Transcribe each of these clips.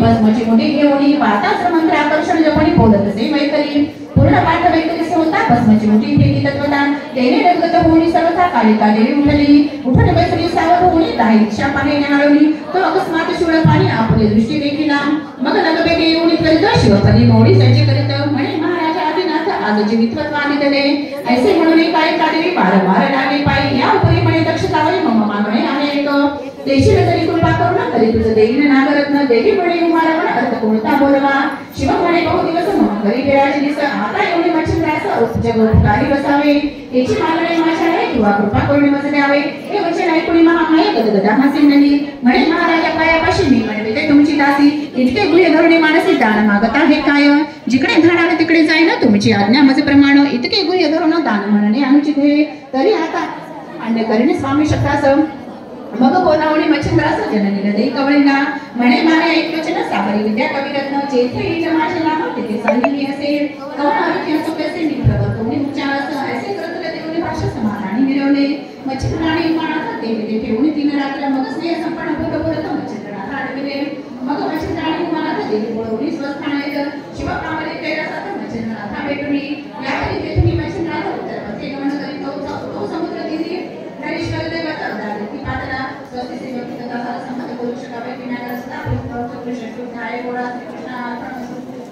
भस्मची मुठी घेऊन वाताच मंत्र आकर्षण जपणी बोलत असे मैत्री पूर्ण पाठ वैकरी होता भस्मची मुठी फेकी तत्वदान देणे रंगत होणी सर्वथा कालिका देवी उठली उठून बसली सावध होणी दाही दिशा पाणी निहाळली तो अकस्मात शिवळ पाणी आपली दृष्टी देखीला मग लगबेगे येऊन त्वरित शिवपदी मोडी सज्ज करीत म्हणे महाराजा आदिनाथ आज जीवितत्वाने दिले ऐसे म्हणून काय काढली वारंवार लागे पायी या उपरी म्हणे दक्ष जावई मम मागणे आहे एक देशील तरी कृपा करुणा करी तुझं देईन नागरत्न देवी म्हणे उमारवण अर्थ कोणता बोलवा शिव म्हणे बहु दिवस मम घरी गेल्याची दिस आता एवढे मच्छिंद्रास जग उपकारी बसावे याची मागणे माझ्या आहे किंवा कृपा करून मज द्यावे हे वचन ऐकून महामाये गदगदा हसिंडली म्हणे महाराजा पायापाशी मी म्हणते तुमची दासी इतके गुह्य धोरणे मानसी दान मागत आहे काय जिकडे धाडावे तिकडे जाईना तुमची आज्ञा मज प्रमाण इतके गुह्य धोरण दान म्हणणे अनुचित हे तरी आता अन्य करीने स्वामी शक्तास मग बोलावणी मच्छिंद्रास जननी हृदय कवळीना म्हणे माने ऐकवचन सागरी विद्या कविरत्न जेथे येईल माझे नाम तिथे सांगितले असेल कवळ आरोग्य सुखसे निप्रवर्तवणे उच्चारस ऐसे करत देवने भाषा समाधानी मिळवले मच्छिंद्राने विमानात देवी ठेवून तीन रात्र मग स्नेह संपन्न बोल बोलत मच्छिंद्रात आडविले मग मच्छिंद्राने विमानात देवी बोलवली स्वस्थान येत शिवकामले कैलासात मच्छिंद्रात भेटली यातरी तेथून मच्छिंद्रात उत्तरपथे गमन करीत तो समुद्र तीरी नरेश्वर देवता दारिती पातला स्वस्ति सेवक तथा समस्त पुरुष कवे विनागर सदा कृष्ण शुद्धाय गोरा श्री कृष्ण अर्पण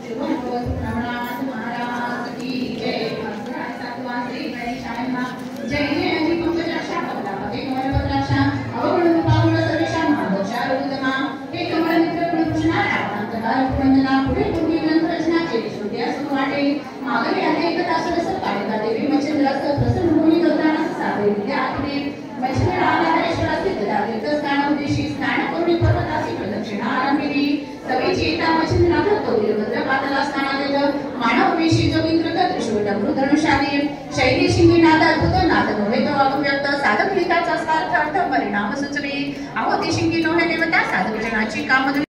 शुभम भवतु रमणाथ महाराज की जय भद्राय सात्वा श्री गणेशाय नमः जय जय अजी पंकज रक्षा कमलापते कमलपत रक्षा अवगुण पावुण सर्वेशा माधवशा रुदमा हे कमल मित्र गुण कृष्णा रावणांतकार वंदना पुढे पूर्वी ग्रंथ रचनाचे श्रुत्या सुवाटे मागणे अनेक तासरस कालिका देवी मच्छिंद्रास प्रसन्न होऊन गौतानास सावे विद्या आखणे मच्छिंद्र आधारेश्वराचे गदातीर्थ स्थान उद्देशी स्नान करून पर्वताची प्रदक्षिणा आरंभिली सभेची येता मच्छिंद्रनाथ तो वीरभद्र पातला स्नानात मानव वेशी जोगिंद्र त्रिशूळ डमरू धनुषाली शैली शिंगी नाद अद्भुत नाद नव्हे तो अव्यक्त साधक लिहिताचा सार्थ अर्थ परिणाम सुचवी अहो ती शिंगी नव्हे देवता साधक जनाची कामधुनी